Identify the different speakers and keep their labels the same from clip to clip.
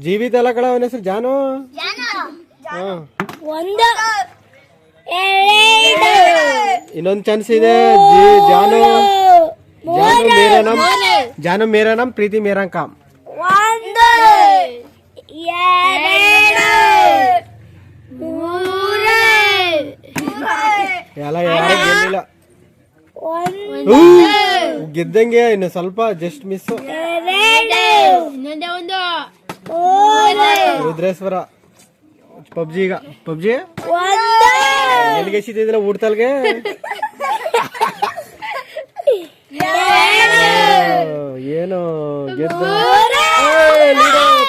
Speaker 1: ಜೀವಿತ ಅಲ್ಲ ಕಳ ಅವನ ಹೆಸರು ಜಾನು. ಇನ್ನೊಂದು ಚಾನ್ಸ್ ಇದೆ. ಜಾನು ಜಾನು ಮೇರಾ ನಾಮ್ ಪ್ರೀತಿ ಮೇರಾ ಕಾಮ್. ಎಲ್ಲ ಯಾರು ಗೆಲ್ಲಿಲ್ಲ. ಗೆದ್ದಂಗೆ ಇನ್ನು ಸ್ವಲ್ಪ ಜಸ್ಟ್ ಮಿಸ್. ರುದ್ರೇಶ್ವರ ಪಬ್ಜಿ. ಈಗ ಪಬ್ಜಿ ಎಲ್ಲಿಗೆ ಎಸಿತಿದ್ರ ಊಡ್ತಲ್ಗೆ. ಏನು ಗೆದ್ದ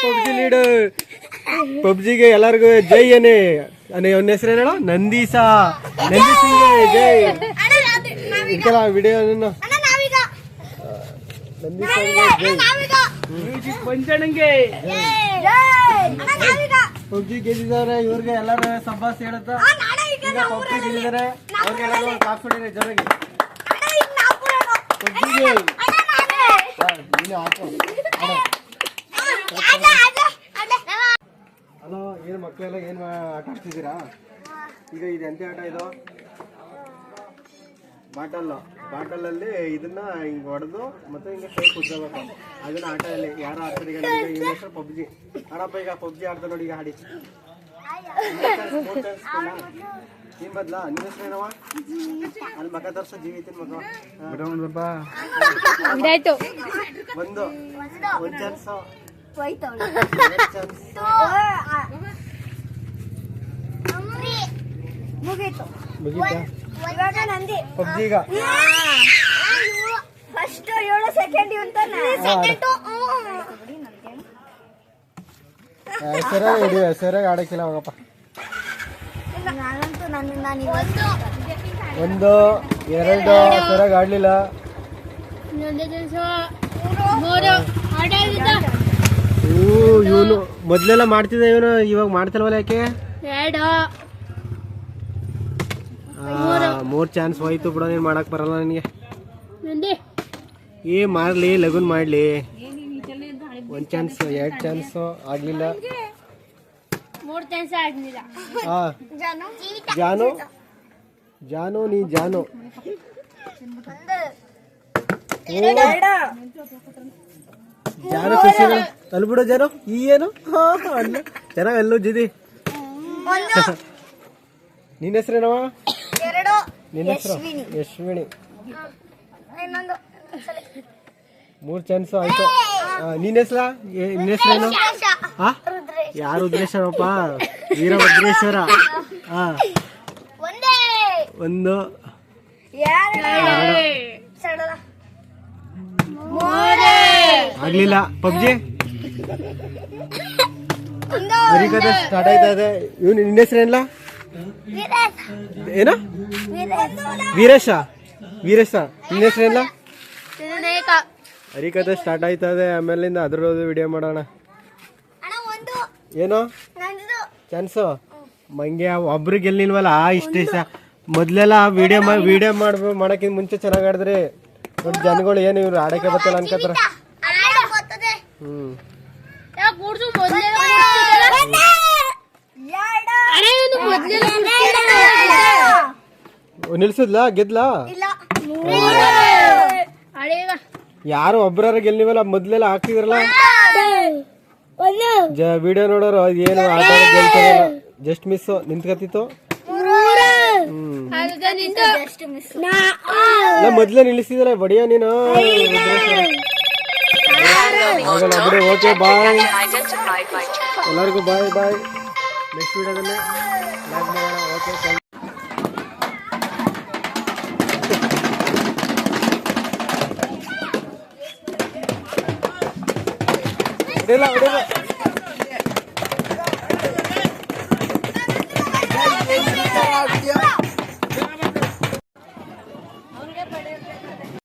Speaker 1: ಪಬ್ಜಿ ಲೀಡರ್. ಪಬ್ಜಿಗೆ ಎಲ್ಲರಿಗೂ ಜೈ ಏನೇ ಅವನ ಹೆಸರು ಏನೋ ನಂದೀಸ. ನಂದೀಸಿಂಗೆ ಜೈ. ಇದಕ್ಕೆಲ್ಲ ವಿಡಿಯೋ ಪಬ್ಜಿ ಗೆದ್ದಿದ್ದಾರೆ. ಇವ್ರಿಗೆ ಎಲ್ಲರೂ ಸಬ್ಬಾಸ್ ಹೇಳುತ್ತಾ ಈಗ ಪಬ್ಜಿ ಗೆದ್ದಿದ್ದಾರೆ. ಅವ್ರಿಗೆಲ್ಲರೂ ಕಾಫಿ ಹೊಡಿರಿ ಜೋರಾಗಿ. ಪಬ್ಜಿಗೆ ಹಲೋ, ಏನು ಮಕ್ಕಳೆಲ್ಲ ಏನು ಆಟ ಆಡ್ತಿದ್ದೀರಾ? ಈಗ ಇದು ಎಂತ ಆಟ ಇದು? ಬಾಟಲಲ್ಲಿ ಇದನ್ನ ಹಿಂಗೆ ಹೊಡೆದು ಮತ್ತೆ ಹಿಂಗೆ ಕೈ ಕುದ್ದಬೇಕು. ಅದನ್ನ ಆಟ ಅಲ್ಲಿ ಯಾರು ಆಡ್ತಾರೆ. ಈಗ ನಿಮ್ಮ ಹೆಸರು ಪಬ್ಜಿ ಆಡಪ್ಪ. ಈಗ ಪಬ್ಜಿ ಆಡ್ತಾ ನೋಡಿ. ಈಗ ಹಾಡಿ ನಿಮ್ ಬದ್ಲಾ ನಿಮ್ಮ ಹೆಸರು ಏನವ? ಅಲ್ಲಿ ಮಗ ತರ್ಸ ಜೀವಿತಿನ ಮಗ. ಒಂದು ಚಾನ್ಸ್ ಮುಗೀತಾ ಪಬ್ಜಿ. ಈಗ
Speaker 2: ಫಸ್ಟ್ 7 ಸೆಕೆಂಡ್
Speaker 1: ಸರಿಯಾಗಿ ಆಡಕ್ಕಿಲ್ಲ ಹೋಗಪ್ಪ. 1 2 ಸರಿಯಾಗಿ ಆಡ್ಲಿಲ್ಲ. ಇವನು ಮೊದ್ಲೆಲ್ಲ ಮಾಡ್ತಿದ್ದ, ಇವನು ಇವಾಗ ಮಾಡ್ತಿಲ್ವಲ್ಲ ಯಾಕೆ? 3 ಚಾನ್ಸ್ ಹೋಯ್ತು ಬಿಡೋ. ನೀನ್ ಮಾಡಕ್ ಬರಲ್ಲ ನನಗೆ. ಮಾಡ್ಲಿ ಲಗುನ್ ಮಾಡ್ಲಿ. 1 ಚಾನ್ಸ್ 2 ಚಾನ್ಸ್ ಆಗ್ಲಿಲ್ಲ. ಜಾನು ಜಾನು ನೀ ಜಾನು. ಜಾನು ಖುಷಿ ಅಲ್ಬಿಡೋ ಜಾನು. ಈ ಏನು ಚೆನ್ನಾಗ ಅಲ್ಲೂ ಜಿದಿ. ನಿನ್ನ ಹೆಸರೇನವ? ನಿನ್ನ ಹೆಸರು ಯಶ್ವಿನಿ. 3 ಚಾನ್ಸ್ ಆಯ್ತು. ನಿನ್ನ ಹೆಸರು? ನಿನ್ನ ಹೆಸರೇನು? ಯಾರು ರುದ್ರೇಶ್ವರಪ್ಪ? ವೀರಭದ್ರೇಶ್ವರ. 1 ಆಗ್ಲಿಲ್ಲ. ಪಬ್ಜಿ ಬರೀಕದ ಸ್ಟಾರ್ಟ್ ಆಯ್ತಾ ಇದೆ. ಇವನು ನಿನ್ನ ಹೆಸರೇನಿಲ್ಲ ಏನ? ವೀರೇಶ. ನಿನ್ನ ಹೆಸರೇನಿಲ್ಲ? ಹರಿಕತೆ ಸ್ಟಾರ್ಟ್ ಆಯ್ತಾ ಇದೆ. ಆಮೇಲಿಂದ ಅದ್ರದ್ದು ವಿಡಿಯೋ ಮಾಡೋಣ. ಏನೋ ಚಾನ್ಸು ಮಂಗೆ ಒಬ್ರು ಗೆಲ್ಲಿಲ್ವಲ್ಲ. ಇಷ್ಟ ಮೊದ್ಲೆಲ್ಲ ವಿಡಿಯೋ ಮಾಡಕ್ಕಿಂತ ಮುಂಚೆ ಚೆನ್ನಾಗ್ ಆಡಿದ್ರಿ. ಒಂದ್ ಜನಗಳು ಏನು ಇವ್ರು ಆಡಕ್ಕೆ ಬರ್ತಲ್ಲ ಅನ್ಕೋತಾರ. ನಿಲ್ಸಿದ್ಲಾ? ಗೆದ್ಲಾ? ಯಾರು ಒಬ್ರಾರ ಗೆಲ್ಲಿವಲ್ಲ. ಮೊದ್ಲೆಲ್ಲ ಹಾಕ್ತಿದ್ರಲ್ಲ ವಿಡಿಯೋ ನೋಡೋರು. ಏನು ಆಟ ಗೆಲ್ತಾರಲ್ಲ. Just miss ನಿಂತ್ಕತ್ತಿತ್ತು. ಮೊದ್ಲೇ ನಿಲ್ಲಿಸಿದಲ್ಲ ಬಡಿಯ ನೀನು. ಓಕೆ ಬಾಯ್ ಎಲ್ಲರಿಗೂ. ಬಾಯ್. ನೆಕ್ಸ್ಟ್ ವಿಡಿಯೋದಲ್ಲಿ ಲೈಕ್ ಮಾಡೋಣ. ಓಕೆ ಹೊಡಿಲ್ಲ.